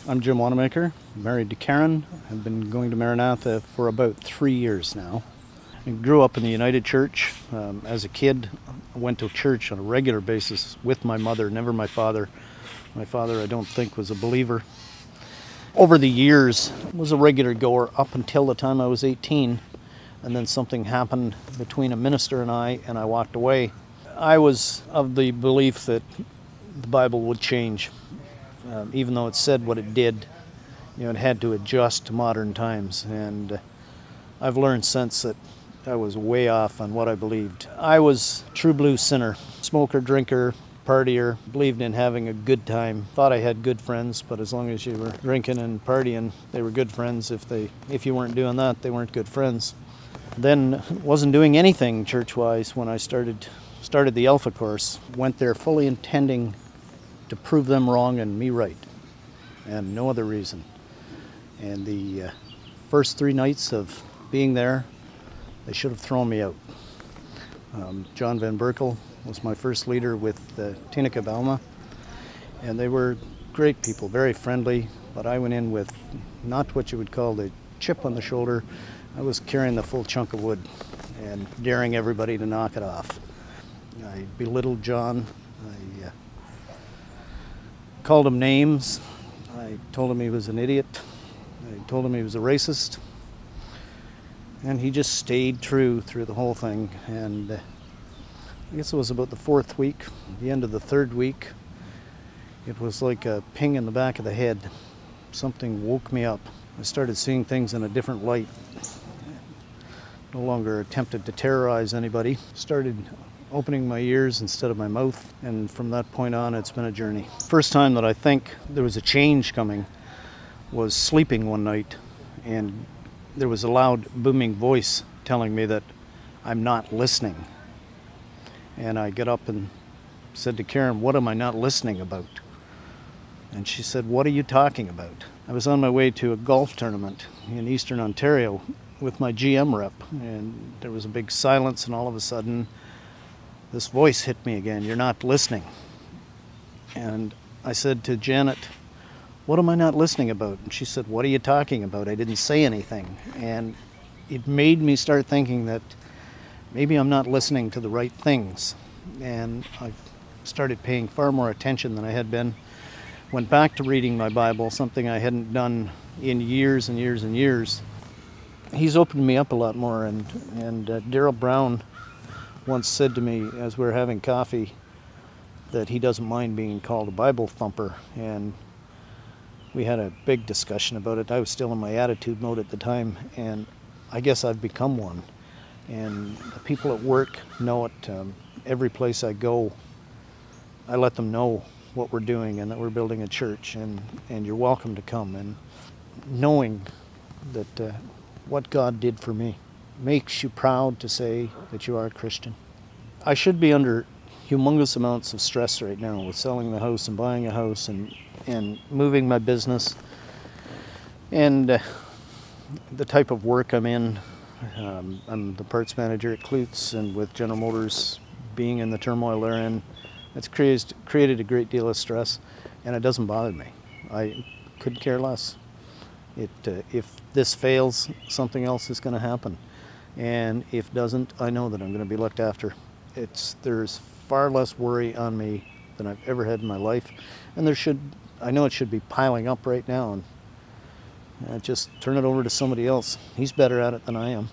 I'm Jim Wanamaker, married to Karen. I've been going to Maranatha for about 3 years now. I grew up in the United Church. As a kid, I went to church on a regular basis with my mother, never my father. My father, I don't think, was a believer. Over the years, I was a regular goer up until the time I was 18, and then something happened between a minister and I walked away. I was of the belief that the Bible would change. Even though it said what it did, it had to adjust to modern times. And I've learned since that I was way off on what I believed. I was a true blue sinner, smoker, drinker, partier, believed in having a good time. Thought I had good friends, but as long as you were drinking and partying, they were good friends. If you weren't doing that, they weren't good friends. Then wasn't doing anything church-wise when I started the Alpha course. Went there fully intending to prove them wrong and me right, and no other reason. And the first 3 nights of being there, they should have thrown me out. John Van Berkel was my first leader with Tinica Balma, and they were great people, very friendly, but I went in with not what you would call the chip on the shoulder. I was carrying the full chunk of wood and daring everybody to knock it off. I belittled John. I called him names. I told him he was an idiot. I told him he was a racist. And he just stayed true through the whole thing. And I guess it was about the 4th week, the end of the 3rd week, it was like a ping in the back of the head. Something woke me up. I started seeing things in a different light. No longer attempted to terrorize anybody. Started opening my ears instead of my mouth, and from that point on it's been a journey. First time that I think there was a change coming was sleeping one night, and there was a loud booming voice telling me that I'm not listening. And I got up and said to Karen, "What am I not listening about?" And she said, "What are you talking about?" I was on my way to a golf tournament in Eastern Ontario with my GM rep, and there was a big silence, and all of a sudden this voice hit me again, "You're not listening." And I said to Janet, "What am I not listening about?" And she said, "What are you talking about? I didn't say anything." And it made me start thinking that maybe I'm not listening to the right things. And I started paying far more attention than I had been. Went back to reading my Bible, something I hadn't done in years and years and years. He's opened me up a lot more. And Darrell Brown once said to me as we were having coffee that he doesn't mind being called a Bible thumper, and we had a big discussion about it. I was still in my attitude mode at the time, and I guess I've become one. And the people at work know it. Every place I go, I let them know what we're doing and that we're building a church, and you're welcome to come. And knowing that what God did for me makes you proud to say that you are a Christian. I should be under humongous amounts of stress right now with selling the house and buying a house and moving my business and the type of work I'm in. I'm the parts manager at Klutz, and with General Motors being in the turmoil they're in, it's created a great deal of stress, and it doesn't bother me. I couldn't care less. If this fails, something else is going to happen. And if it doesn't, I know that I'm going to be looked after. There's far less worry on me than I've ever had in my life, and I know it should be piling up right now, and just turn it over to somebody else. He's better at it than I am.